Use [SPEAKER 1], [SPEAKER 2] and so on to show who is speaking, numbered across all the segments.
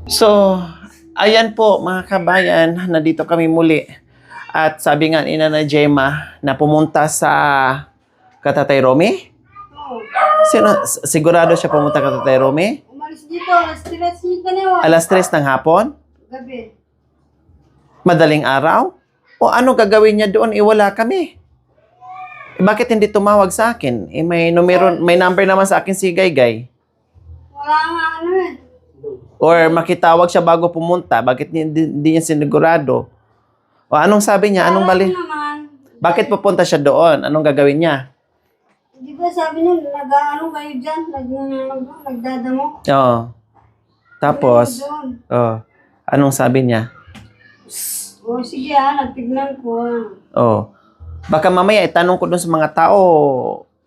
[SPEAKER 1] So, ayan po mga kabayan, nandito kami muli. At sabi nga ni Nanay Gemma na pumunta sa Katatay Romy.
[SPEAKER 2] Oo.
[SPEAKER 1] Sigurado siya pumunta kay Katatay Romy?
[SPEAKER 2] Umalis dito, alas 3 ka na yun.
[SPEAKER 1] Alas 3 ng hapon?
[SPEAKER 2] Gabi.
[SPEAKER 1] Madaling araw? O ano gagawin niya doon? Wala kami. Bakit hindi tumawag sa akin? May number naman sa akin si Gaygay.
[SPEAKER 2] Wala nga ano eh.
[SPEAKER 1] Or makitawag siya bago pumunta. Bakit hindi niya sinigurado? O anong sabi niya? Anong bali?
[SPEAKER 2] Naman.
[SPEAKER 1] Bakit pupunta siya doon? Anong gagawin niya?
[SPEAKER 2] Di ba sabi niyo, nag-ano kayo dyan? Nagdadamo?
[SPEAKER 1] Oo. Tapos, anong sabi niya?
[SPEAKER 2] O sige nagtignan ko.
[SPEAKER 1] Oh. Baka mamaya itanong ko doon sa mga tao,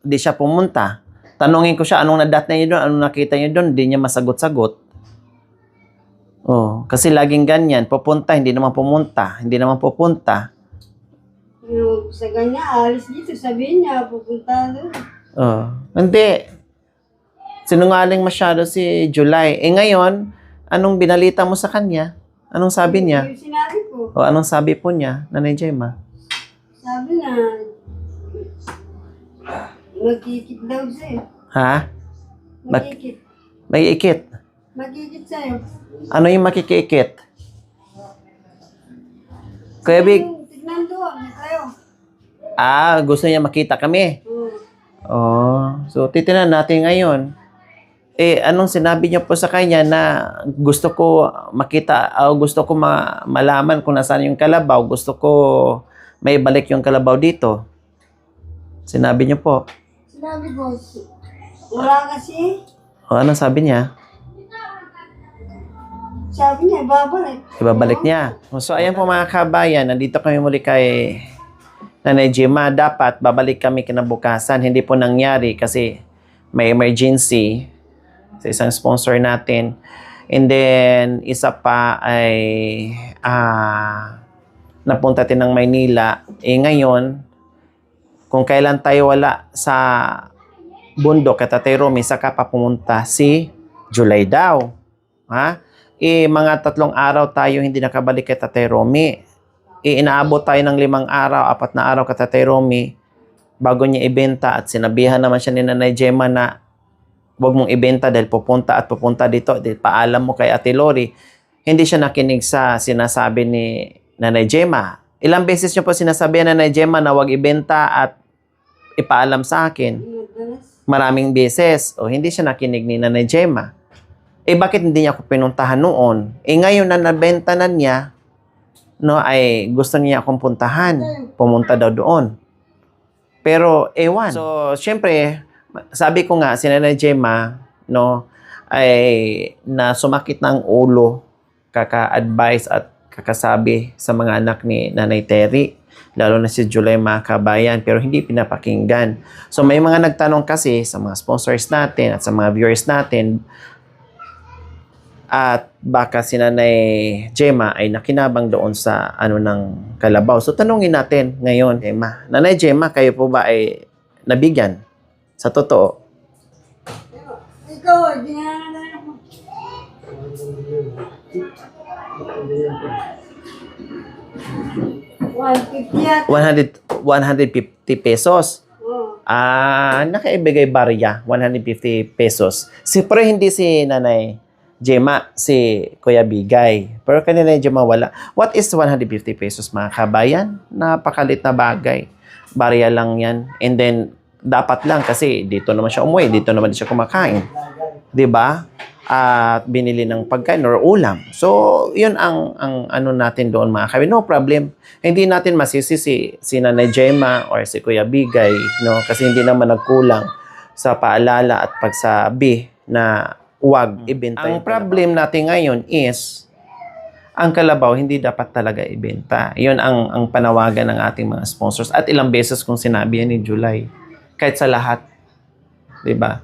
[SPEAKER 1] di siya pumunta. Tanungin ko siya, anong nadat niya doon, anong nakita niya doon, di niya masagot-sagot. Oh, kasi laging ganyan, pupunta, hindi naman pumunta, hindi naman pupunta.
[SPEAKER 2] Yung sa kanya, alis dito, sabihin niya, pupunta doon.
[SPEAKER 1] Oh, hindi. Sinungaling masyado si July. Ngayon, anong binalita mo sa kanya? Anong sabi niya?
[SPEAKER 2] Yung sinabi ko,
[SPEAKER 1] O anong sabi po niya, Nanay Gemma?
[SPEAKER 2] sabi na, magkikit daw siya.
[SPEAKER 1] Ha?
[SPEAKER 2] Magkikit.
[SPEAKER 1] May ikit.
[SPEAKER 2] Magkikit sa'yo.
[SPEAKER 1] Ano yung makikikit? Kuya Big,
[SPEAKER 2] Tignan doon, tayo.
[SPEAKER 1] gusto niya makita kami.
[SPEAKER 2] Oo.
[SPEAKER 1] Oh, so titinan natin ngayon. Anong sinabi niya po sa kanya na gusto ko makita, gusto ko malaman kung nasaan yung kalabaw, gusto ko may balik yung kalabaw dito. Sinabi niyo po.
[SPEAKER 2] Sinabi ko, wala kasi.
[SPEAKER 1] O anong sabi niya?
[SPEAKER 2] Sabi niya, babalik.
[SPEAKER 1] Ibabalik niya. So ayan po mga kabayan, nandito kami muli kay Nanay Gemma. Dapat babalik kami kinabukasan. Hindi po nangyari kasi may emergency sa isang sponsor natin. And then, isa pa ay napunta din ng Maynila. Ngayon, kung kailan tayo wala sa bundok at Tatay Romy, saka pa pumunta si July daw. Ha? Mga 3 araw tayo hindi nakabalik kay Tatay Romy. Inaabot tayo ng 5 araw, 4 na araw kay Tatay Romy bago niya ibenta at sinabihan naman siya ni Nanay Gemma na huwag mong ibenta dahil pupunta dito. Dahil paalam mo kay Ate Lori. Hindi siya nakinig sa sinasabi ni Nanay Gemma. Ilang beses niyo po sinasabi ni Nanay Gemma na huwag ibenta at ipaalam sa akin. Maraming beses. O hindi siya nakinig ni Nanay Gemma. Bakit hindi niya ako pinuntahan noon? Ngayon na nabenta na niya, no, ay gusto niya akong puntahan. Pumunta daw doon. Pero, ewan. So, syempre, sabi ko nga, si Nanay Gemma, no, ay na sumakit ng ulo, kaka-advise at kakasabi sa mga anak ni Nanay Terry, lalo na si July mga kabayan, pero hindi pinapakinggan. So, may mga nagtanong kasi sa mga sponsors natin at sa mga viewers natin, at baka si Nanay Gemma ay nakinabang doon sa ng kalabaw. So, tanungin natin ngayon, Gemma. Nanay Gemma, kayo po ba ay nabigyan? Sa totoo?
[SPEAKER 2] Ikaw, di nga na ako.
[SPEAKER 1] 150 pesos.
[SPEAKER 2] Oo.
[SPEAKER 1] Nakaibigay barya, 150 pesos. Pero hindi si Nanay Gemma, si Kuya Bigay. Pero kanina Gemma wala. What is 150 pesos mga kabayan? Napakalit na bagay. Barya lang yan. And then, dapat lang kasi dito naman siya umuwi, dito naman siya kumakain. 'Di ba? At binili ng pagkain or ulam. So, 'yun ang ano natin doon mga kabayan. No problem. Hindi natin masisi si Nanay Gemma or si Kuya Bigay, no? Kasi hindi naman nagkulang sa paalala at pagsabi na huwag ibenta. Ang problem natin ngayon is ang kalabaw hindi dapat talaga ibenta. 'Yun ang panawagan ng ating mga sponsors at ilang beses kong sinabi yan ni July. Kahit sa lahat. 'Di ba?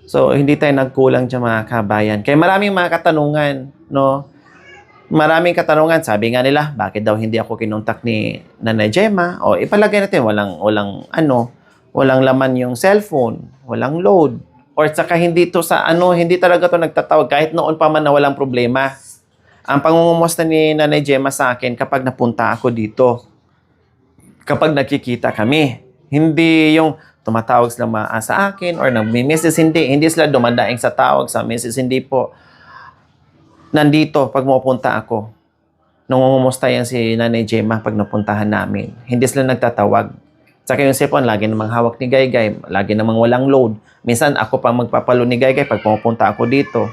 [SPEAKER 1] So, hindi tayo nagkulang dyan mga kabayan. Kaya maraming mga katanungan, no? Maraming katanungan. Sabi nga nila, bakit daw hindi ako kinontak ni Nanay Gemma? O, ipalagay natin, walang laman yung cellphone, walang load. Or saka hindi to sa hindi talaga to nagtatawag kahit noon pa man na walang problema. Ang pangungumusta ni Nanay Gemma sa akin kapag napunta ako dito. Kapag nakikita kami. Hindi yung tumatawag sila sa akin or nag-message, hindi sila dumadaing sa tawag, sa message, hindi po. Nandito pag mapunta ako. Nangungumusta yan si Nanay Gemma pag napuntahan namin. Hindi sila nagtatawag. Saka yung cellphone, lagi namang hawak ni Gaygay, lagi namang walang load. Minsan ako pa magpapalo ni Gaygay pag pumunta ako dito.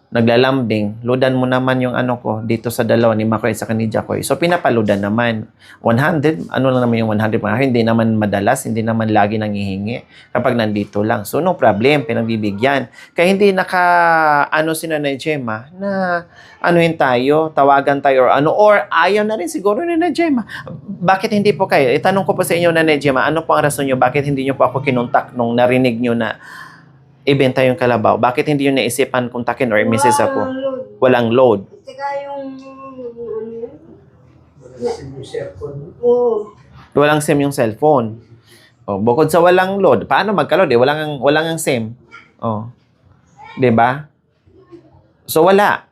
[SPEAKER 1] Naglalambing, loadan mo naman yung ano ko dito sa dalawa ni Makoy sa ni Jacoy. So pinapaloadan naman. 100, ano lang naman yung 100 mga hindi naman madalas, hindi naman lagi nangihingi kapag nandito lang. So no problem, pinagbibigyan. Kaya hindi ano si Nanay Gemma na anuhin tayo, tawagan tayo or ayaw na rin siguro ni Nanay Gemma. Bakit hindi po kayo? Itanong ko po sa inyo, Nanay Gemma, ano po ang rason nyo? Bakit hindi nyo po ako kinontak nung narinig nyo na ibenta yung kalabaw? Bakit hindi yun naisipan kontakin or message ako? Walang load.
[SPEAKER 2] At saka yung, Oo.
[SPEAKER 1] Walang SIM yung cellphone. Oh, bukod sa walang load, paano magka-load? Walang ang SIM. Oh. 'Di ba? So wala.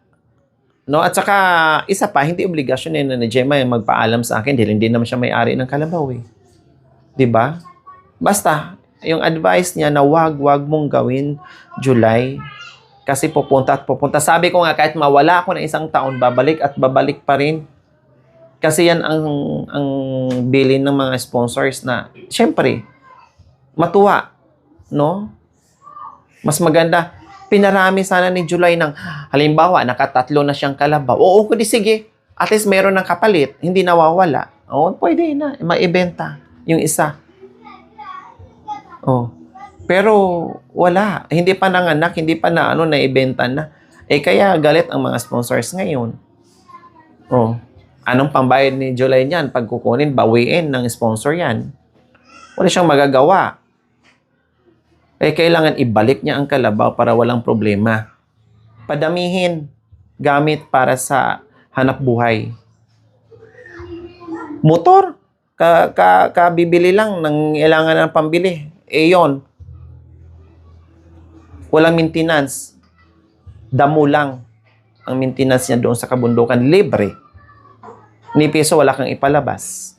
[SPEAKER 1] No, at saka isa pa, hindi obligasyon ni Gemma yung magpaalam sa akin dahil hindi naman siya may-ari ng kalabaw eh. 'Di ba? Basta yung advice niya na wag mong gawin July kasi pupunta at pupunta. Sabi ko nga kahit mawala ako ng isang taon, babalik at babalik pa rin. Kasi yan ang bilin ng mga sponsors na syempre matuwa, no? Mas maganda pinarami sana ni July ng halimbawa nakatatlo na siyang kalabaw. Oo, kundi sige. At least meron ng kapalit, hindi nawawala. Oo, pwede na maibenta yung isa. Oh. Pero wala, hindi pa nanganak, hindi pa na naibenta na. Eh kaya galit ang mga sponsors ngayon. Oh. Anong pambayad ni July niyan? Pag kukunin, bawiin ng sponsor yan. Wala siyang magagawa. Eh kailangan ibalik niya ang kalabaw para walang problema. Padamihin gamit para sa hanap buhay. Motor, kabibili lang ng kailangan ng pambili. Eh yun, walang maintenance. Damo lang ang maintenance niya doon sa kabundukan. Libre. Ni piso wala kang ipalabas.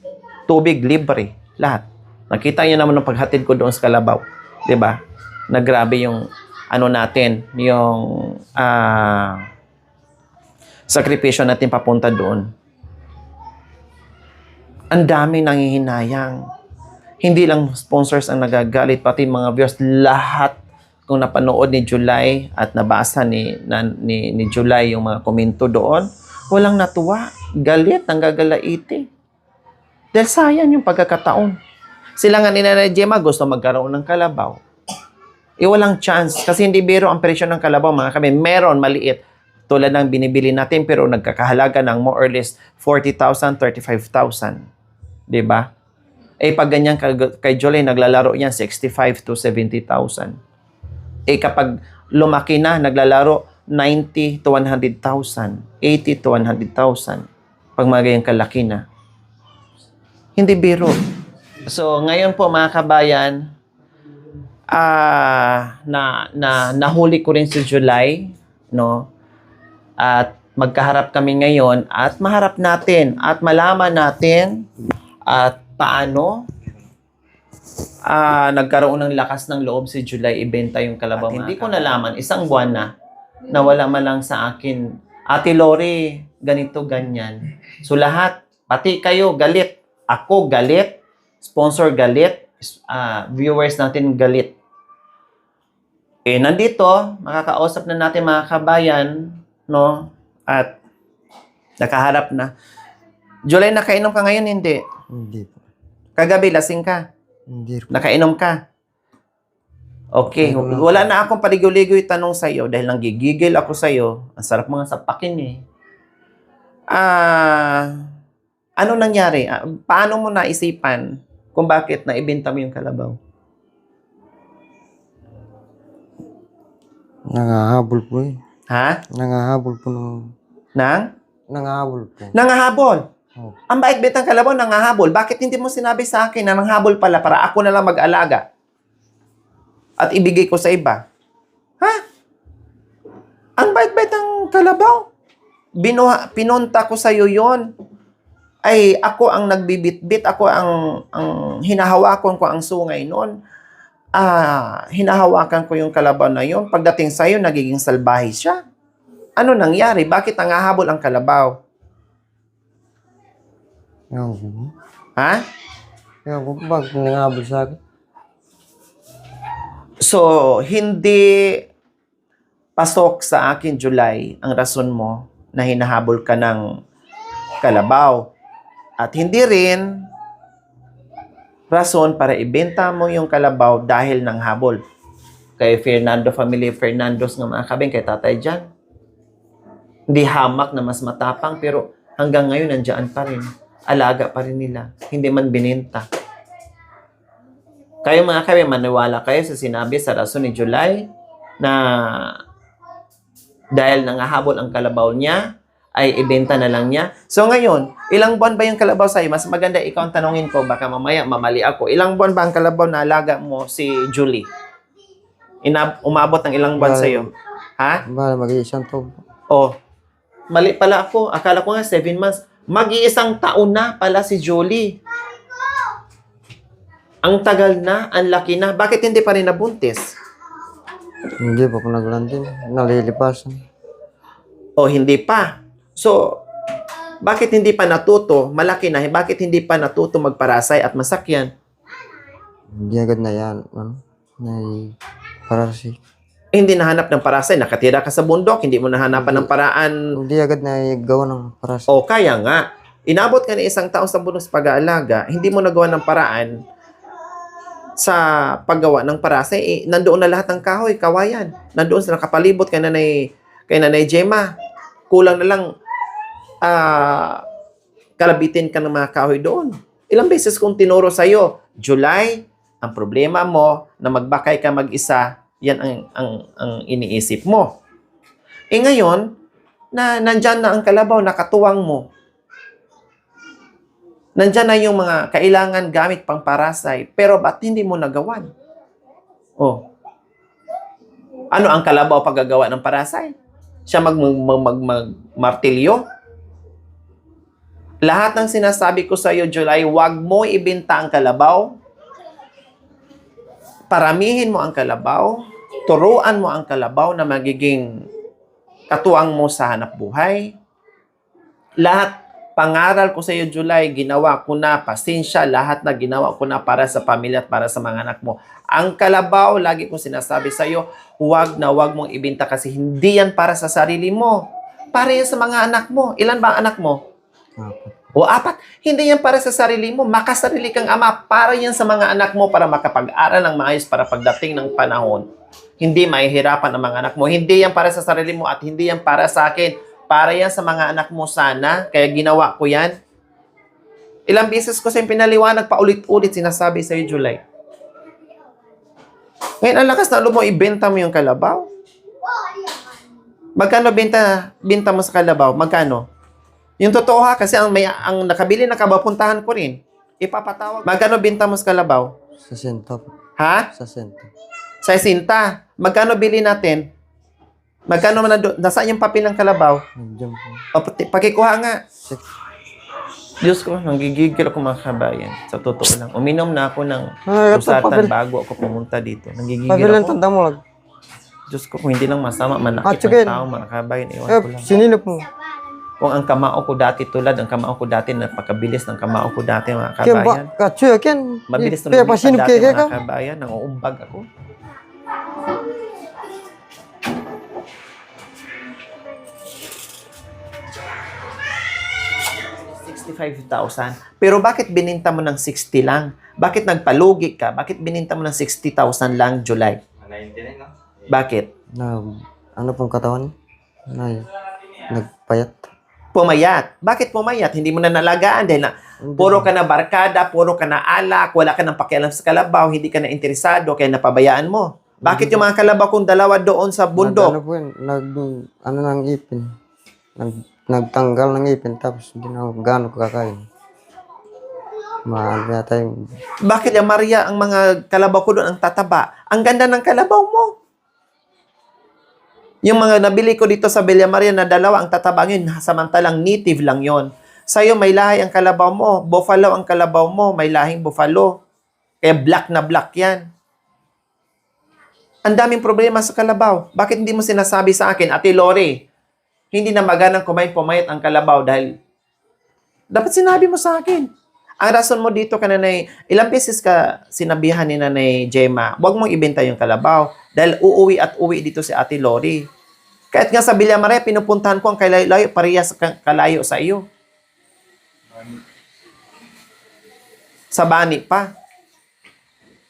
[SPEAKER 1] Tubig, libre. Lahat. Nakita niyo naman ng paghatid ko doon sa Kalabaw. 'Di ba? Na grabe yung natin, yung sakripisyo natin papunta doon. Ang daming nangihinayang. Hindi lang sponsors ang nagagalit, pati mga viewers, lahat kung napanood ni July at nabasa ni July yung mga komento doon, walang natuwa. Galit, nanggagalaiti. Dahil sayang yung pagkakataon. Sila nga ni Nanay Gemma gusto magkaroon ng kalabaw. Walang chance. Kasi hindi biro ang presyo ng kalabaw, mga kami. Meron, maliit. Tulad ng binibili natin, pero nagkakahalaga ng more or less 40,000, 35,000. Diba? Pag ganyan kay Julie, naglalaro yan 65 to 70,000. Kapag lumaki na, naglalaro 90 to 100,000. 80 to 100,000. Pag mga ganyang kalaki na. Hindi biro. So, ngayon po mga kabayan, nahuli ko rin si July, no? At magkaharap kami ngayon at maharap natin at malaman natin at paano nagkaroon ng lakas ng loob si July ibenta yung kalabaw. Hindi ko nalaman, isang buwan na nawala man lang sa akin. Ate Lori, ganito, ganyan. So lahat, pati kayo galit. Ako galit. Sponsor galit. Viewers natin galit. Nandito, makakausap na natin mga kabayan, no? At nakaharap na. July, nakainom ka ngayon? Hindi.
[SPEAKER 3] Hindi po.
[SPEAKER 1] Kagabi, lasing ka?
[SPEAKER 3] Hindi po.
[SPEAKER 1] Nakainom ka? Okay. Wala na akong paligoy-ligoy tanong sa'yo dahil nanggigigil ako sa'yo. Ang sarap mga sapakin eh. Ano nangyari? Paano mo naisipan kung bakit naibenta mo yung kalabaw?
[SPEAKER 3] Nangahabol po eh.
[SPEAKER 1] Ha?
[SPEAKER 3] Nangahabol po nung... Nangahabol po.
[SPEAKER 1] Nangahabol.
[SPEAKER 3] Oh.
[SPEAKER 1] Ang bait-bait ng kalabaw, nangahabol. Bakit hindi mo sinabi sa akin na nanghabol pala para ako na lang mag-alaga? At ibigay ko sa iba. Ha? Ang bait-bait ng kalabaw. Pinunta ko sa'yo yon. Ay, ako ang nagbibitbit, ako ang hinahawakan ko ang sungay noon. Hinahawakan ko yung kalabaw na yon. Pagdating sa'yo, nagiging salbahe siya. Ano nangyari? Bakit nangahabol ang kalabaw?
[SPEAKER 3] Ewan ko.
[SPEAKER 1] Ha?
[SPEAKER 3] Ewan ko bakit nangahabol sa akin.
[SPEAKER 1] So, hindi pasok sa akin, July, ang rason mo na hinahabol ka ng kalabaw. At hindi rin rason para ibenta mo yung kalabaw dahil ng habol. Kay Fernando, family Fernandos nga mga kabeng, kay tatay dyan. Hindi hamak na mas matapang, pero hanggang ngayon nandiyan pa rin. Alaga pa rin nila. Hindi man bininta. Kayo mga kabeng, maniwala kayo sa sinabi sa rason ni July na dahil nangahabol ang kalabaw niya, ay ibenta na lang niya. So ngayon, ilang buwan ba yung kalabaw sa'yo? Mas maganda ikaw ang tanongin ko, baka mamaya mamali ako. Ilang buwan ba ang kalabaw na alaga mo si Julie? Umabot ng ilang buwan sa'yo? Ha?
[SPEAKER 3] Bale, mag-iisang taon po.
[SPEAKER 1] Oh, mali pala ako. Akala ko nga 7 months. Mag-iisang taon na pala si Julie. Ang tagal na, ang laki na. Bakit hindi pa rin nabuntis?
[SPEAKER 3] Hindi pa po naglandin. Nalilipasan.
[SPEAKER 1] O hindi pa. So, bakit hindi pa natuto? Malaki na. Bakit hindi pa natuto magparasay at masakyan?
[SPEAKER 3] Hindi agad na yan. Ano? Parasi.
[SPEAKER 1] Hindi nahanap ng parasay. Nakatira ka sa bundok. Hindi mo nahanapan ng paraan.
[SPEAKER 3] Hindi agad na gawa ng parasi.
[SPEAKER 1] O kaya nga, inabot ka na isang taon sa bundok sa pag-aalaga, hindi mo nagawa ng paraan sa paggawa ng parasay. Nandoon na lahat ng kahoy, kawayan. Nandoon sa nakapalibot kay Nanay Gemma. Kulang na lang kalabitin ka ng mga kahoy doon. Ilang beses kong tinuro sa'yo, July, ang problema mo na magbakay ka mag-isa, yan ang iniisip mo. Ngayon, nandyan na ang kalabaw, nakatuwang mo. Nandyan na yung mga kailangan gamit pang parasay, pero ba't hindi mo nagawan? Oh. Ano ang kalabaw paggagawa ng parasay? Siya martilyo? Lahat ng sinasabi ko sa iyo, July, huwag mo ibenta ang kalabaw. Paramihin mo ang kalabaw. Turuan mo ang kalabaw na magiging katuwang mo sa hanap buhay. Lahat, pangaral ko sa iyo, July, ginawa ko na, pasensya, lahat na ginawa ko na para sa pamilya at para sa mga anak mo. Ang kalabaw, lagi ko sinasabi sa iyo, huwag mong ibenta kasi hindi yan para sa sarili mo. Para yan sa mga anak mo. Ilan ba ang anak mo?
[SPEAKER 3] 4.
[SPEAKER 1] O 4. Hindi yan para sa sarili mo. Makasarili kang ama. Para yan sa mga anak mo para makapag-aral ng maayos para pagdating ng panahon. Hindi mahihirapan ang mga anak mo. Hindi yan para sa sarili mo at hindi yan para sa akin. Para yan sa mga anak mo sana. Kaya ginawa ko yan. Ilang beses ko sa pinaliwanag, paulit-ulit sinasabi sa iyo, July. Ngayon, ang lakas na loob mo, ibenta mo yung kalabaw. Magkano benta mo sa kalabaw? Magkano? Yung totoo ha, kasi ang nakabili na kalabaw, puntahan ko rin. Ipapatawag. Magkano benta mo sa kalabaw?
[SPEAKER 3] 60 po.
[SPEAKER 1] Ha?
[SPEAKER 3] 60.
[SPEAKER 1] Sa isinta. Magkano bili natin? Magkano man nasaan yung papel ng kalabaw?
[SPEAKER 3] Nandiyan po.
[SPEAKER 1] O, pakikuha nga.
[SPEAKER 3] 6.
[SPEAKER 1] Diyos ko, nanggigigil ako mga kabayan. Sa totoo lang. Uminom na ako ng
[SPEAKER 3] ito,
[SPEAKER 1] usatan
[SPEAKER 3] papel.
[SPEAKER 1] bago ako pumunta dito. Nanggigigil
[SPEAKER 3] Pabilan
[SPEAKER 1] ako.
[SPEAKER 3] tanda mo lang.
[SPEAKER 1] Diyos ko, kung hindi lang masama, manakit
[SPEAKER 3] sige.
[SPEAKER 1] ng tao, mga kabayan. Iwan ko lang.
[SPEAKER 3] Sininip mo.
[SPEAKER 1] Kung ang kamao ko dati tulad, ang kamao ko dati, napakabilis ng kamao ko dati, mga
[SPEAKER 3] Kaya ba?
[SPEAKER 1] kabayan.
[SPEAKER 3] Katsuya, ken.
[SPEAKER 1] Mabilis na
[SPEAKER 3] Kaya
[SPEAKER 1] lumipad
[SPEAKER 3] pasinip
[SPEAKER 1] dati,
[SPEAKER 3] kaya ka?
[SPEAKER 1] mga kabayan. Nanguumbag ako. $65,000. Pero bakit bininta mo ng 60 lang? Bakit nagpalugi ka? Bakit bininta mo ng 60,000 lang, July? Bakit?
[SPEAKER 3] Ano pong katawan? Nagpayat.
[SPEAKER 1] Pumayat. Bakit pumayat? Hindi mo na nalagaan dahil na puro ka na barkada, puro ka na alak, wala ka ng pakialam sa kalabaw, hindi ka na interesado, kaya napabayaan mo. Bakit yung mga kalabaw kong dalawa doon sa
[SPEAKER 3] Ano
[SPEAKER 1] bundok?
[SPEAKER 3] po yun? Ano ng ipin. Nagtanggal ng ipin tapos hindi na ako gano'n kakain. Maano yata yung...
[SPEAKER 1] Bakit yung Maria, ang mga kalabaw ko doon ang tataba? Ang ganda ng kalabaw mo. Yung mga nabili ko dito sa Villa Maria na dalawa, ang tatabang yun, samantalang native lang yon. Sa'yo, may lahi ang kalabaw mo. Buffalo ang kalabaw mo. May lahing buffalo. Kaya black na black yan. Ang daming problema sa kalabaw. Bakit hindi mo sinasabi sa akin, Ate Lori, hindi na maganang pumayat ang kalabaw dahil dapat sinabi mo sa akin. Ang rason mo dito ka nanay, ilang beses ka sinabihan ni Nanay Gemma, huwag mong ibenta yung kalabaw dahil uuwi at uwi dito si Ate Lori. Kahit nga sa Villa Maria, pinupuntahan ko ang kalayo, parehas kalayo sa iyo. Sa Bani pa.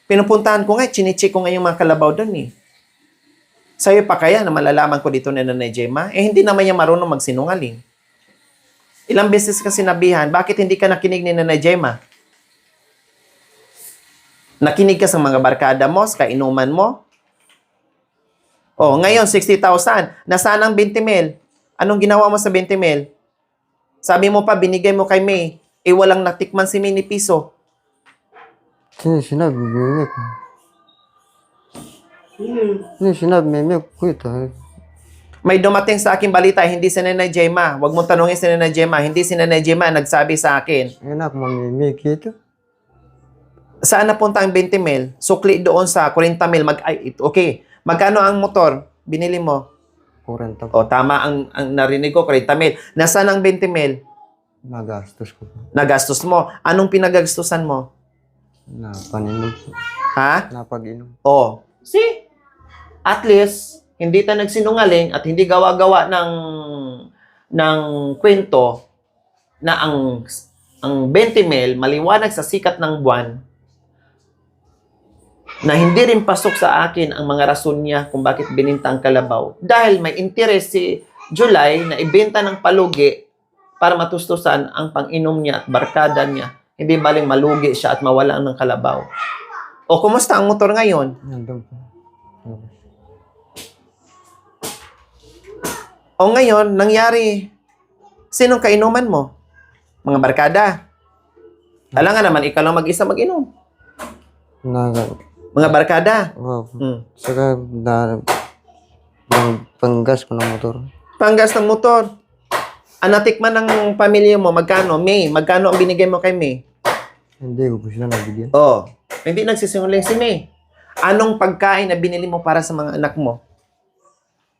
[SPEAKER 1] Pinupuntahan ko nga, chinicheck ko nga yung mga kalabaw doon eh. Sa'yo pa kaya na malalaman ko dito ni Nanay Gemma? Eh, hindi naman niya marunong magsinungaling. Ilang beses ka sinabihan, bakit hindi ka nakinig ni Nanay Gemma? Nakinig ka sa mga barkada mo, sa kainuman mo? Oh, ngayon, 60,000. Nasaan ang 20 mil? Anong ginawa mo sa 20 mil? Sabi mo pa, binigay mo kay May. Eh, walang natikman si May ni piso.
[SPEAKER 3] Sinabi, Mimik. Sinabi, Mimik, kuya.
[SPEAKER 1] May dumating sa akin balita, hindi si Nanay Gemma. Huwag mong tanongin si Nanay Gemma. Hindi si Nanay Gemma nagsabi sa akin.
[SPEAKER 3] Enak, Mimik ito.
[SPEAKER 1] Saan napunta ang 20 mil? Sukli doon sa 40 mil. Okay. Magkano ang motor? Binili mo?
[SPEAKER 3] 40
[SPEAKER 1] O, tama ang narinig ko, 40 mil. Nasaan ang 20 mil?
[SPEAKER 3] Nagastos ko.
[SPEAKER 1] Nagastos mo. Anong pinagagastusan mo?
[SPEAKER 3] Napaninom po.
[SPEAKER 1] Ha?
[SPEAKER 3] Napag-inom.
[SPEAKER 1] Oh. See? At least, hindi tayo nagsinungaling at hindi gawa-gawa ng kwento na ang 20 mil maliwanag sa sikat ng buwan na hindi rin pasok sa akin ang mga rason niya kung bakit bininta ang kalabaw. Dahil may interest si July na ibenta ng palugi para matustusan ang pang-inom niya at barkada niya. Hindi baling malugi siya at mawala ng kalabaw. O, kumusta ang motor ngayon?
[SPEAKER 3] Nandun po.
[SPEAKER 1] O ngayon, nangyari, sinong kainuman mo? Mga barkada. Alam nga naman, ikaw lang mag-isa mag-inom. Mga barkada.
[SPEAKER 3] Wow.
[SPEAKER 1] Hmm.
[SPEAKER 3] Saka panggas ko ng motor.
[SPEAKER 1] Panggas ng motor. Ang natikman ng pamilya mo, magkano? May, magkano ang binigay mo kay May?
[SPEAKER 3] Hindi ko po sila nabigyan.
[SPEAKER 1] Oh, hindi nagsisinungaling si May. Anong pagkain na binili mo para sa mga anak mo?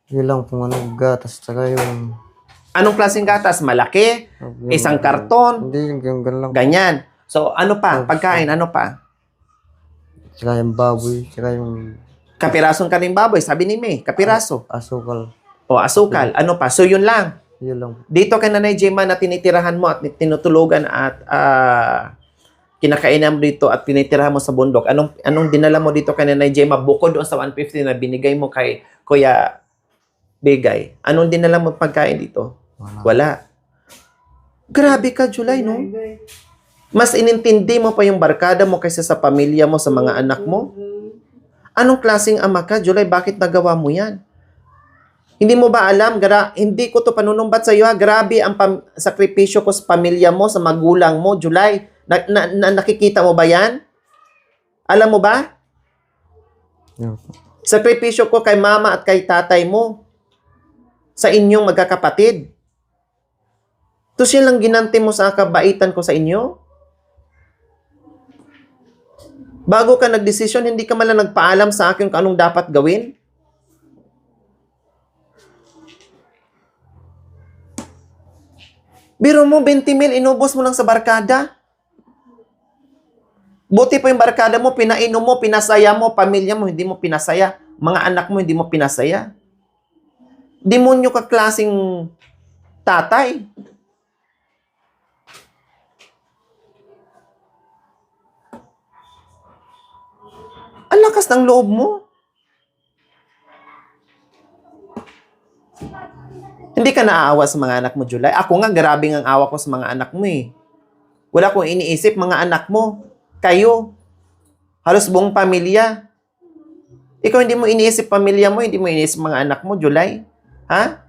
[SPEAKER 3] Yun lang po gatas. Saka yung...
[SPEAKER 1] Anong klaseng gatas? Malaki? Isang karton?
[SPEAKER 3] Hindi, yung ganun lang.
[SPEAKER 1] Ganyan. So, ano pa? Pagkain, ano pa?
[SPEAKER 3] Saka yung baboy. Saka yung
[SPEAKER 1] Kapirasong kaning baboy, sabi ni May. Kapiraso.
[SPEAKER 3] asukal.
[SPEAKER 1] O, asukal. Ano pa? So, yun lang.
[SPEAKER 3] Yun lang.
[SPEAKER 1] Dito kay Nanay Gemma na tinitirahan mo at tinutulugan at kinakainan mo dito at tinitirahan mo sa bundok. Anong dinala mo dito kay Nanay Gemma bukod doon sa 150 na binigay mo kay Kuya Bigay? Anong dinala mo pagkain dito? Wala. Grabe ka, July, no? Mas inintindi mo pa yung barkada mo kaysa sa pamilya mo, sa mga anak mo. Anong klaseng ama ka, July? Bakit nagawa mo yan? Hindi mo ba alam? Hindi ko to panunumbat sa iyo, ha? Grabe ang sakripisyo ko sa pamilya mo, sa magulang mo, July. Nakikita mo ba yan? Alam mo ba?
[SPEAKER 3] Yun po.
[SPEAKER 1] Sakripisyo ko kay mama at kay tatay mo. Sa inyong magkakapatid. Tapos yan lang ginanti mo sa kabaitan ko sa inyo? Bago ka nagdesisyon, hindi ka man lang nagpaalam sa akin kung anong dapat gawin? Biro mo, 20 mil, inubos mo lang sa barkada. Buti pa yung barkada mo, pinainom mo, pinasaya mo, pamilya mo, hindi mo pinasaya. Mga anak mo, hindi mo pinasaya. Demonyo ka klaseng tatay. Ang lakas ng loob mo. Hindi ka naaawa sa mga anak mo, July. Ako nga, grabe ang awa ko sa mga anak mo eh. Wala kong iniisip, mga anak mo. Kayo. Halos buong pamilya. Ikaw hindi mo iniisip pamilya mo, hindi mo iniisip mga anak mo, July. Ha?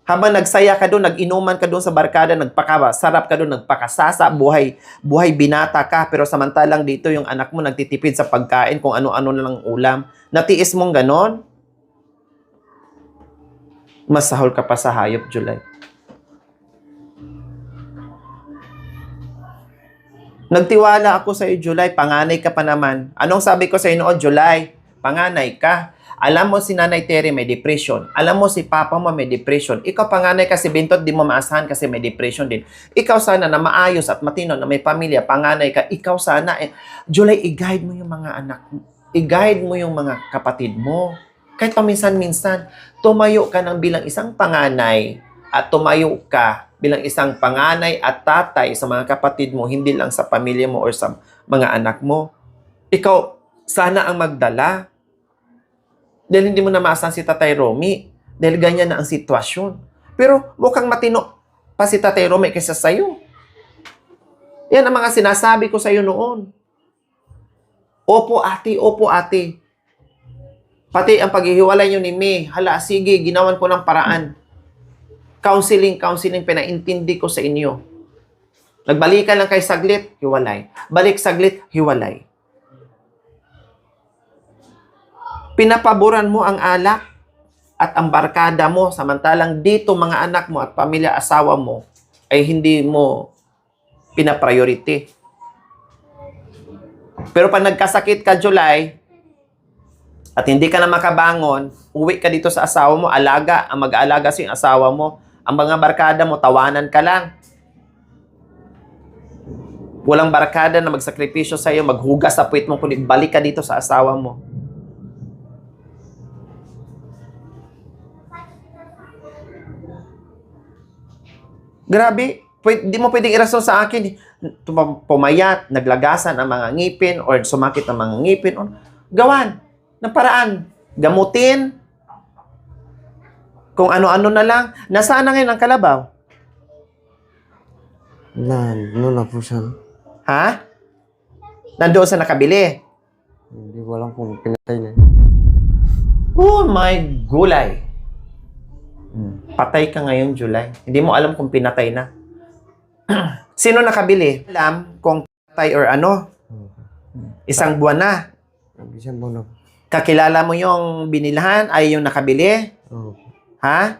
[SPEAKER 1] Habang nagsaya ka doon, nag-inuman ka doon sa barkada, nagpakasarap ka doon, nagpakasasa, buhay binata ka, pero samantalang dito yung anak mo nagtitipid sa pagkain kung ano-ano na lang ulam. Natiis mong ganon? Masahol ka pa sa hayop, July. Nagtiwala ako sa iyo, July. Panganay ka pa naman. Anong sabi ko sa iyo noon, July? Panganay ka. Alam mo si Nanay Terry may depression. Alam mo si Papa mo may depression. Ikaw panganay kasi bintot, di mo maasahan kasi may depression din. Ikaw sana na maayos at matino, na may pamilya, panganay ka. Ikaw sana, July, i-guide mo yung mga anak mo. I-guide mo yung mga kapatid mo. Kahit paminsan-minsan, tumayo ka ng bilang isang panganay at tumayo ka bilang isang panganay at tatay sa mga kapatid mo, hindi lang sa pamilya mo or sa mga anak mo. Ikaw, sana ang magdala. Dahil hindi mo na maasahan si Tatay Romy. Dahil ganyan na ang sitwasyon. Pero mukhang matino pa si Tatay Romy kaysa sa'yo. Yan ang mga sinasabi ko sa'yo noon. Opo, ate, opo, ate. Pati ang paghihiwalay nyo ni May, hala, sige, ginawan ko ng paraan. Counseling, pinaintindi ko sa inyo. Nagbalikan lang kay saglit, hiwalay. Balik saglit, hiwalay. Pinapaboran mo ang alak at ang barkada mo, samantalang dito mga anak mo at pamilya, asawa mo, ay hindi mo pinapriority. Pero pag nagkasakit ka, July, at hindi ka na makabangon, uwi ka dito sa asawa mo, alaga, ang mag-aalaga sa yung asawa mo, ang mga barkada mo, tawanan ka lang. Walang barkada na magsakripisyo sa iyo, maghugas sa puwit mo, kundi balik ka dito sa asawa mo. Grabe, di mo pwedeng irason sa akin. Pumayat, naglagasan ang mga ngipin, or sumakit ang mga ngipin, or gawan ng paraan. Gamutin. Kung ano-ano na lang. Nasaan na ngayon ang kalabaw?
[SPEAKER 3] Ano na po siya.
[SPEAKER 1] Ha? Nandoon sa nakabili.
[SPEAKER 3] Hindi ko alam kung pinatay na.
[SPEAKER 1] Oh my gulay. Patay ka ngayon, July. Hindi mo alam kung pinatay na. Sino nakabili? Alam kung patay or ano? Isang buwan na.
[SPEAKER 3] Isang buwan na.
[SPEAKER 1] Kakilala mo yung binilahan ay yung nakabili?
[SPEAKER 3] Oo.
[SPEAKER 1] Ha?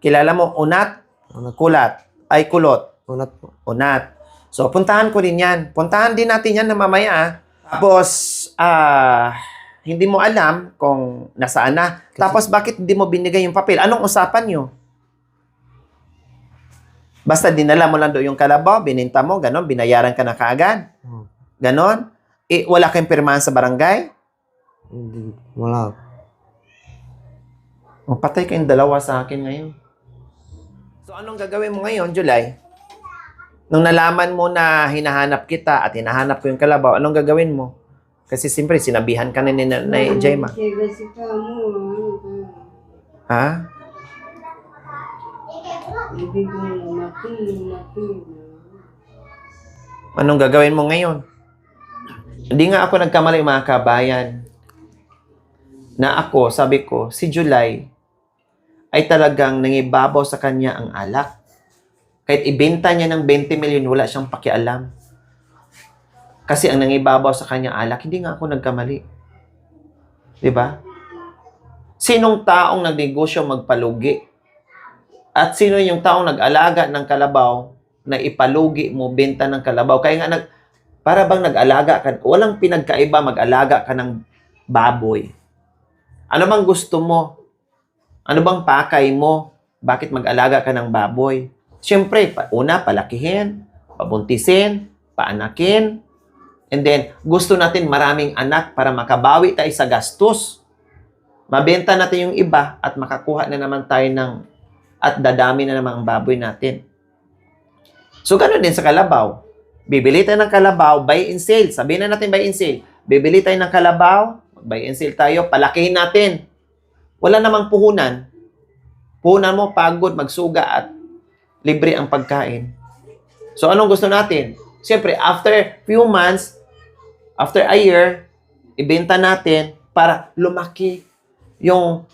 [SPEAKER 1] Kilala mo unat?
[SPEAKER 3] Unat.
[SPEAKER 1] Kulat? Ay kulot?
[SPEAKER 3] Unat po.
[SPEAKER 1] Unat. So, puntahan ko din yan. Puntahan din natin yan na mamaya. Tapos, hindi mo alam kung nasaan na. Tapos, bakit hindi mo binigay yung papel? Anong usapan nyo? Basta dinala mo lang doon yung kalabaw, bininta mo, ganon, binayaran ka na kaagad. Ganon. Wala kayong pirmahan sa barangay?
[SPEAKER 3] Hindi. Wala.
[SPEAKER 1] Patay kayong dalawa sa akin ngayon. So, anong gagawin mo ngayon, July? Nung nalaman mo na hinahanap kita at hinahanap ko yung kalabaw, anong gagawin mo? Kasi siyempre, sinabihan ka na ni Nanay Jayma.
[SPEAKER 2] Kasi ka mo,
[SPEAKER 1] Ha?
[SPEAKER 2] ibig mo mati.
[SPEAKER 1] Anong gagawin mo ngayon? Hindi nga ako nagkamali, mga kabayan. Na ako, sabi ko, si July ay talagang nangibabaw sa kanya ang alak. Kahit ibenta niya ng 20 milyon, wala siyang pakialam. Kasi ang nangibabaw sa kanya alak, hindi nga ako nagkamali. Diba? Sinong taong nagnegosyo magpalugi? At sino yung taong nag-alaga ng kalabaw na ipalugi mo, benta ng kalabaw? Kaya nga, para bang nag-alaga ka, walang pinagkaiba mag-alaga ka ng baboy. Ano bang gusto mo? Ano bang pakay mo? Bakit mag-alaga ka ng baboy? Siyempre, una, palakihin, pabuntisin, paanakin, and then, gusto natin maraming anak para makabawi tayo sa gastos. Mabenta natin yung iba at makakuha na naman tayo at dadami na naman ang baboy natin. So, ganoon din sa kalabaw. Bibili tayo ng kalabaw, buy and sale. Sabihin na natin buy and sale. Bibili tayo ng kalabaw, buy and sale tayo, palakihin natin. Wala namang puhunan. Puhunan mo, pagod, magsuga, at libre ang pagkain. So, anong gusto natin? Siyempre, after few months, after a year, ibenta natin para lumaki yung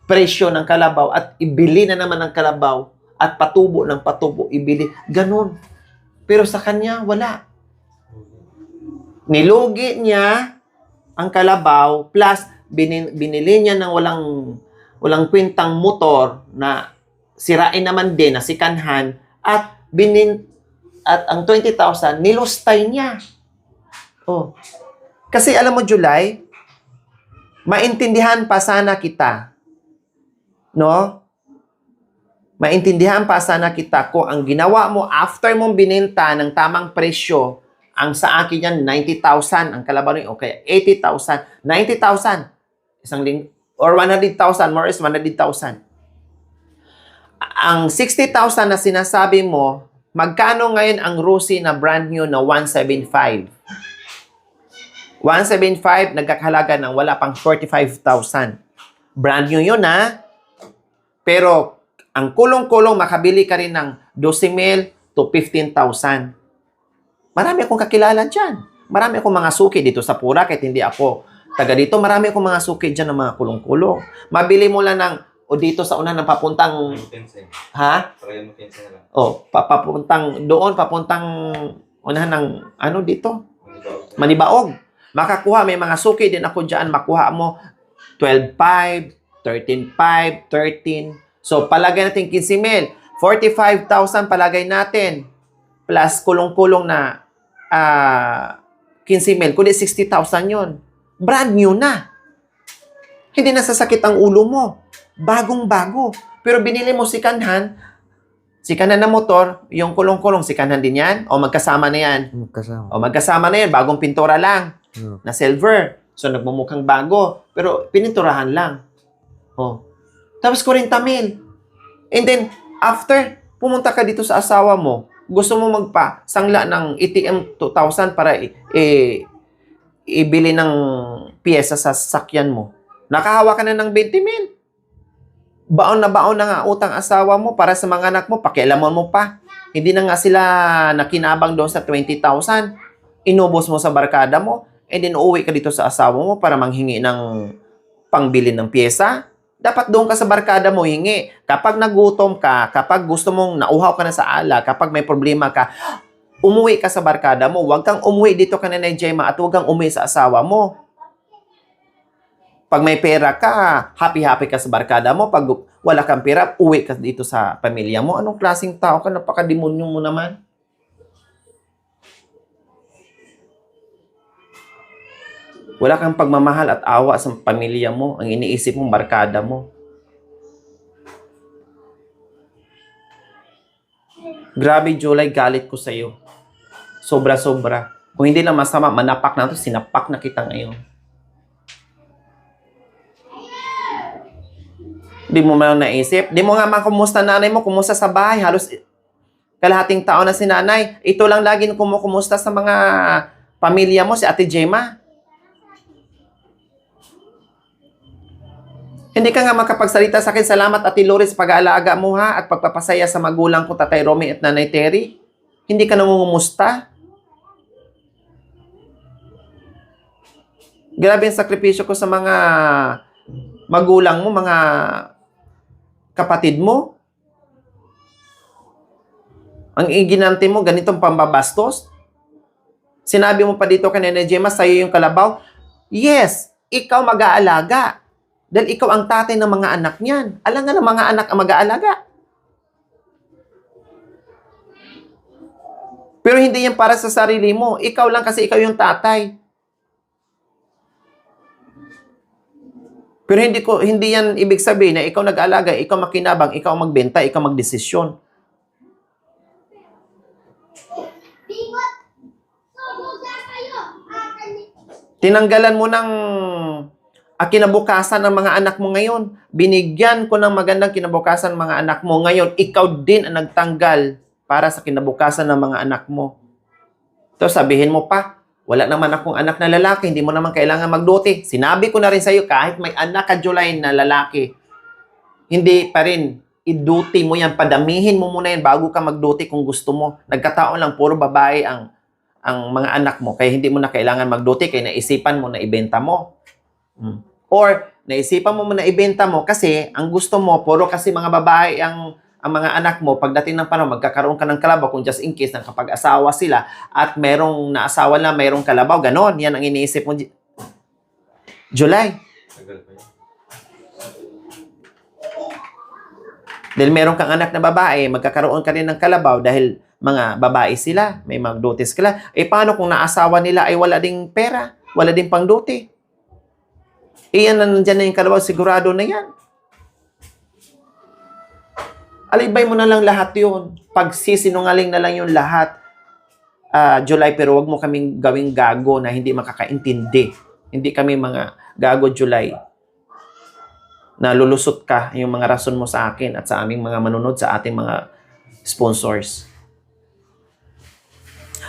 [SPEAKER 1] presyo ng kalabaw at ibili na naman ng kalabaw at patubo ng patubo, ibili. Ganun. Pero sa kanya, wala. Nilugi niya ang kalabaw plus binili niya ng walang kwentang motor na sirain naman din na sikanhan at ang 20,000 nilustay niya. Oh. Kasi alam mo, July, maintindihan pa sana kita. No? Maintindihan pa sana kita kung ang ginawa mo after mong bininta ng tamang presyo, ang sa akin yan, 90,000. Ang kalabaw nyo, okay, 80,000. 90,000. Or 100,000, more or less 100,000. Ang 60,000 na sinasabi mo, magkano ngayon ang Rusi na brand new na 175? 175, nagkakahalaga ng wala pang 45,000. Brand new yun, ha? Pero, ang kulong-kulong, makabili ka rin ng 12,000 to 15,000. Marami akong kakilala dyan. Marami akong mga suki dito sa Pura, kahit hindi ako taga dito. Marami akong mga suki dyan ng mga kulong-kulong. Mabili mo lang ng, o dito sa una ng papuntang, ha? O, papuntang doon, papuntang unahan ng, ano dito? Manibaog. Makakuha, may mga suki din ako dyan, makuha mo 12,500, 13,500, 13. So, palagay natin 15,000. 45,000 palagay natin. Plus, kulong-kulong na 15,000. Kundi 60,000 yun. Brand new na. Hindi nasasakit ang ulo mo. Bagong-bago. Pero binili mo sikanhan na motor, yung kulong-kulong, sikanhan din yan? O magkasama na yan?
[SPEAKER 3] Magkasama.
[SPEAKER 1] O magkasama na yan, bagong pintura lang. Na silver. So, nagmumukhang bago. Pero, pininturahan lang. O. Tapos, 40,000. And then, after, pumunta ka dito sa asawa mo, gusto mo magpa-sangla ng ATM 2,000 para ibili ng piyesa sa sasakyan mo. Nakahawa ka na ng 20,000. Baon na nga utang asawa mo para sa mga anak mo, pakialaman mo pa. Hindi na nga sila nakinabang doon sa 20,000. Inubos mo sa barkada mo, and then uuwi ka dito sa asawa mo para manghingi ng pangbili ng piyesa. Dapat doon ka sa barkada mo hingi. Kapag nagutom ka, kapag gusto mong nauhaw ka na sa ala, kapag may problema ka, umuwi ka sa barkada mo. Huwag kang umuwi dito ka na Gemma at huwag kang umuwi sa asawa mo. Pag may pera ka, happy-happy ka sa barkada mo. Pag wala kang pera, uwi ka dito sa pamilya mo. Anong klaseng tao ka? Napakademonyo mo naman. Wala kang pagmamahal at awa sa pamilya mo. Ang iniisip mong barkada mo. Grabe, July, galit ko sa'yo. Sobra-sobra. Kung hindi lang masama, manapak na ito, sinapak na kita ngayon. Di mo man naisip. Di mo nga makumusta nanay mo, kumusta sa bahay. Halos kalahating taon na si nanay. Ito lang lagi kumusta sa mga pamilya mo, si Ate Gemma. Hindi ka nga makapagsalita sa akin. Salamat, Ate Loris, pag-aalaga mo ha at pagpapasaya sa magulang ko, Tatay Romy at Nanay Terry. Hindi ka nangungumusta. Grabe ang sakripisyo ko sa mga magulang mo, mga kapatid mo. Ang iginante mo, ganitong pambabastos. Sinabi mo pa dito kanina, Gemma, sa'yo yung kalabaw. Yes, ikaw mag-aalaga. Dahil ikaw ang tatay ng mga anak niyan. Alam nga ng mga anak ang mag-aalaga. Pero hindi yan para sa sarili mo. Ikaw lang kasi ikaw yung tatay. Pero hindi yan ibig sabihin na ikaw nag-aalaga, ikaw makinabang, ikaw magbenta, ikaw magdesisyon. Tinanggalan mo ng kinabukasan ng mga anak mo ngayon. Binigyan ko ng magandang kinabukasan ng mga anak mo ngayon. Ikaw din ang nagtanggal para sa kinabukasan ng mga anak mo. So sabihin mo pa, wala naman akong anak na lalaki, hindi mo naman kailangan magduty. Sinabi ko na rin sa'yo, kahit may anak ka, July, na lalaki, hindi pa rin, i-duty mo yan, padamihin mo muna yan bago ka magduty kung gusto mo. Nagkataon lang, puro babae ang mga anak mo, kaya hindi mo na kailangan magduty, kaya naisipan mo na ibenta mo. Or, naisipan mo na ibenta mo kasi ang gusto mo, puro kasi mga babae ang mga anak mo, pagdating ng panahon, magkakaroon ka ng kalabaw kung just in case ng kapag asawa sila at merong naasawa na merong kalabaw, ganon. Yan ang iniisip mo. July, Dahil meron kang anak na babae, magkakaroon ka rin ng kalabaw dahil mga babae sila, may magdutis sila. Eh paano kung naasawa nila ay wala ding pera, wala ding pangduti? Iyan na nandyan na yung kalabaw, sigurado na yan. Alibay mo na lang lahat yun. Pagsisinungaling na lang yung lahat. July, pero wag mo kaming gawing gago na hindi makakaintindi. Hindi kami mga gago, July. Na lulusot ka yung mga rason mo sa akin at sa aming mga manunod, sa ating mga sponsors.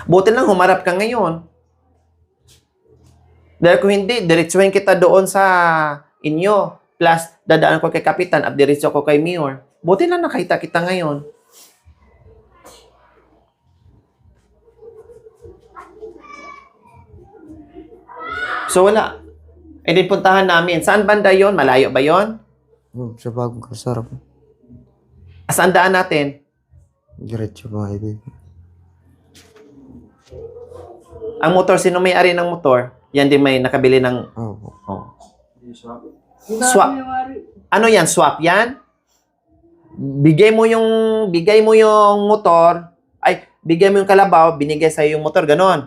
[SPEAKER 1] Buti lang humarap ka ngayon. Dahil kung hindi, diretsuhin kita doon sa inyo. Plus, dadaan ko kay Kapitan at diretso ko kay Mayor. Buti lang nakita kita ngayon. So, wala. E din puntahan namin. Saan banda yon? Malayo ba yon?
[SPEAKER 3] Sa bagong kasarap.
[SPEAKER 1] Saan daan natin?
[SPEAKER 3] Diretso mga kaibigan.
[SPEAKER 1] Ang motor, sino may-ari ng motor? Yan din may nakabili ng...
[SPEAKER 3] Opo.
[SPEAKER 1] Oh. Swap. Ano yan? Swap yan? Bigay mo yung motor, bigay mo yung kalabaw, binigay sa yung motor, ganon.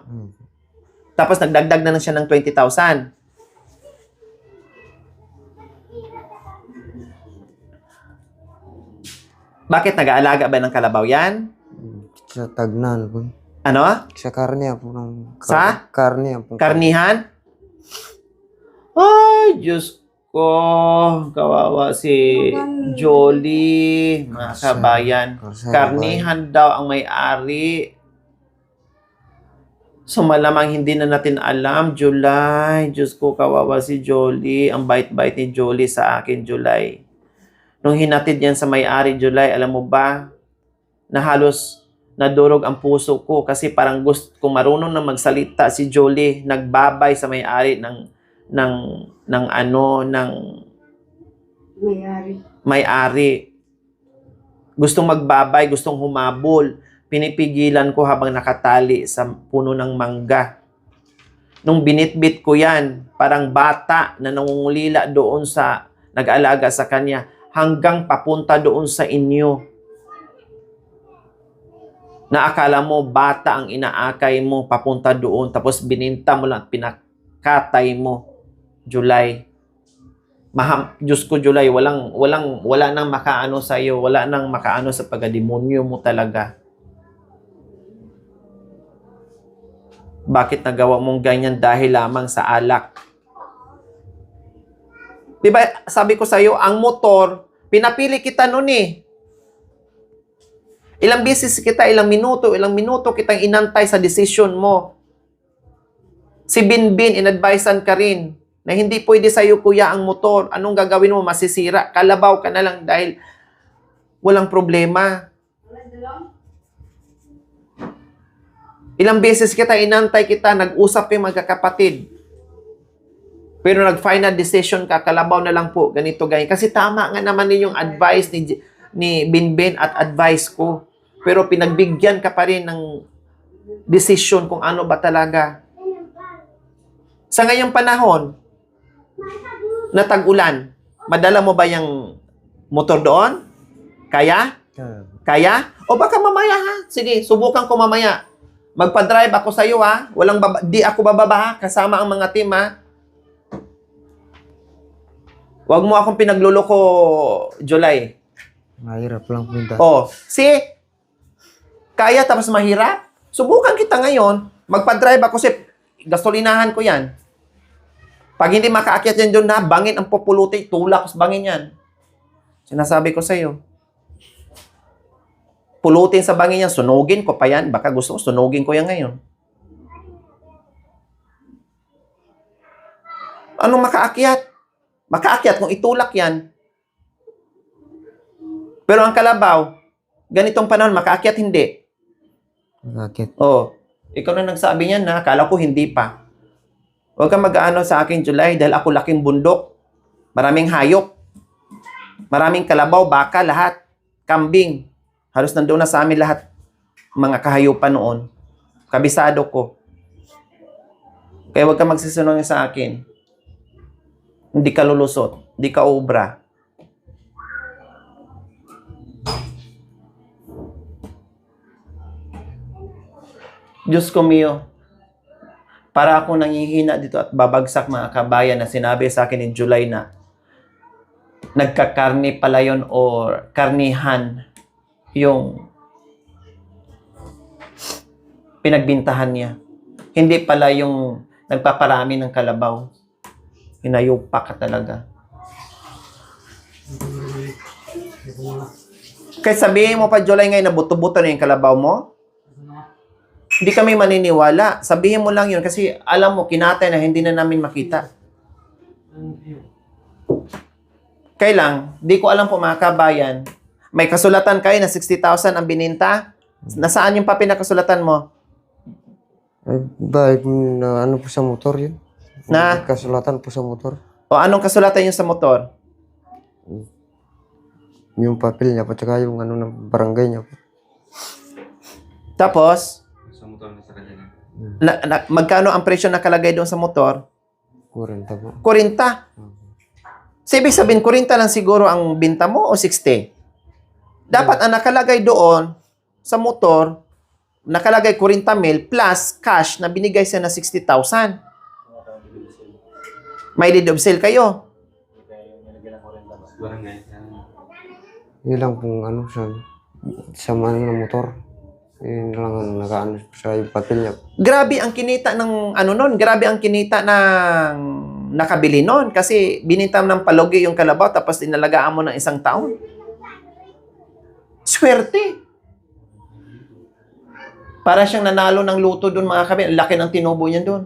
[SPEAKER 1] Tapos nagdagdag na lang siya ng 20,000. Bakit nag-aalaga ba ng kalabaw yan?
[SPEAKER 3] Sa tagnan po.
[SPEAKER 1] Ano?
[SPEAKER 3] Sa karne po ng...
[SPEAKER 1] Sa?
[SPEAKER 3] Karne po.
[SPEAKER 1] Karnihan? Ay, Diyos ko. Kawawa si Jolie. Mga kabayan. Karnihan daw ang may-ari. So malamang hindi na natin alam, July. Diyos ko, kawawa si Jolie. Ang bait-bait ni Jolie sa akin, July. Nung hinatid yan sa may-ari, July, alam mo ba, na halos nadurog ang puso ko kasi parang gusto kong marunong na magsalita si Jolie, nagbabay sa may-ari ng may-ari. Gustong magbabay, gustong humabol. Pinipigilan ko habang nakatali sa puno ng mangga. Nung binitbit ko yan, parang bata na nangungulila doon sa nag-alaga sa kanya hanggang papunta doon sa inyo. Na akala mo bata ang inaakay mo papunta doon tapos bininta mo lang at pinakatay mo, July. Diyos ko, July, wala nang makaano sa iyo, wala nang makaano sa pagdemonyo mo talaga. Bakit nagawa mong ganyan dahil lamang sa alak? Diba, sabi ko sa iyo, ang motor, pinapili kita noon eh. Ilang ilang minuto kitang inantay sa desisyon mo. Si Binbin, inadvisean ka rin na hindi pwede sa'yo, kuya, ang motor. Anong gagawin mo? Masisira. Kalabaw ka na lang dahil walang problema. Ilang beses kita inantay kita, nag-usap yung magkakapatid. Pero nag-final decision ka, kalabaw na lang po, ganito, ganyan. Kasi tama nga naman din yung advice ni Binbin at advice ko. Pero pinagbigyan ka pa rin ng decision kung ano ba talaga. Sa ngayong panahon, na tag-ulan, madala mo ba yung motor doon? Kaya? Kaya? O baka mamaya ha? Sige, subukan ko mamaya. Magpa-drive ako sa iyo ha. Di ako bababa ha. Kasama ang mga team ha. Huwag mo akong pinagluloko, July.
[SPEAKER 3] Mahirap lang po yun.
[SPEAKER 1] Oh, see? Kaya tapos mahirap? Subukan kita ngayon. Magpa-drive ako si gasolinahan ko yan. Pag hindi makaakyat yan doon na, bangin ang populuti, tulak sa bangin yan. Sinasabi ko sa iyo. Pulutin sa bangin yan, sunugin ko pa yan. Baka gusto ko, sunugin ko yan ngayon. Anong makaakyat? Makaakyat kung itulak yan. Pero ang kalabaw, ganitong panahon, makaakyat hindi.
[SPEAKER 3] Bakit?
[SPEAKER 1] Oh, ikaw na nagsabi niyan na, akala ko hindi pa. Huwag kang mag-aano sa akin, July, dahil ako laking bundok. Maraming hayop. Maraming kalabaw, baka, lahat. Kambing. Halos nandoon na sa amin lahat. Mga kahayupan noon. Kabisado ko. Kaya huwag kang magsisunod sa akin. Hindi ka lulusot. Hindi ka obra. Diyos ko mio, para ako nangihina dito at babagsak mga kabayan na sinabi sa akin ni July na nagkakarni pala yun or karnihan yung pinagbintahan niya. Hindi pala yung nagpaparami ng kalabaw. Hinayupa ka talaga. Kaya sabihin mo pa, July, ngayon na buto-buto na yung kalabaw mo? Hindi kami maniniwala. Sabihin mo lang yun kasi alam mo, kinatay na hindi na namin makita. Kailang, di ko alam po mga kabayan, may kasulatan kayo na 60,000 ang bininta? Nasaan yung papel na kasulatan mo?
[SPEAKER 3] Ay, ba, na ano po sa motor yun?
[SPEAKER 1] Na?
[SPEAKER 3] Kasulatan po sa motor.
[SPEAKER 1] O anong kasulatan yun sa motor?
[SPEAKER 3] Yung papel niya po, tsaka yung ano ng barangay niya po.
[SPEAKER 1] Tapos,
[SPEAKER 4] Sa motor na sa kanya.
[SPEAKER 1] magkano ang presyo nakalagay doon sa motor?
[SPEAKER 3] 40 po.
[SPEAKER 1] 40. So, ibig sabihin, 40 lang siguro ang binta mo o 60? Dapat ang nakalagay doon sa motor, nakalagay 40,000 plus cash na binigay siya na 60,000. May deed of sale kayo.
[SPEAKER 4] Barangay.
[SPEAKER 3] Yun lang pong ano sa ano ng motor. Yun lang ang nakaano sa yung papel niya.
[SPEAKER 1] Grabe ang kinita ng ano nun, grabe ang kinita ng nakabili nun kasi binintam ng palugi yung kalabaw tapos inalagaan mo ng isang taon. Swerte. Para siyang nanalo ng luto doon mga kabayan. Laki ng tinubo niya doon.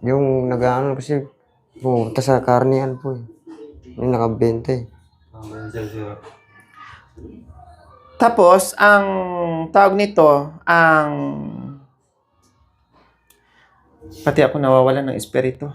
[SPEAKER 3] Yung nag-ano kasi pumunta sa karnihan po eh. Yung nakabenta eh.
[SPEAKER 1] Tapos, ang tawag nito, pati ako nawawalan ng espiritu.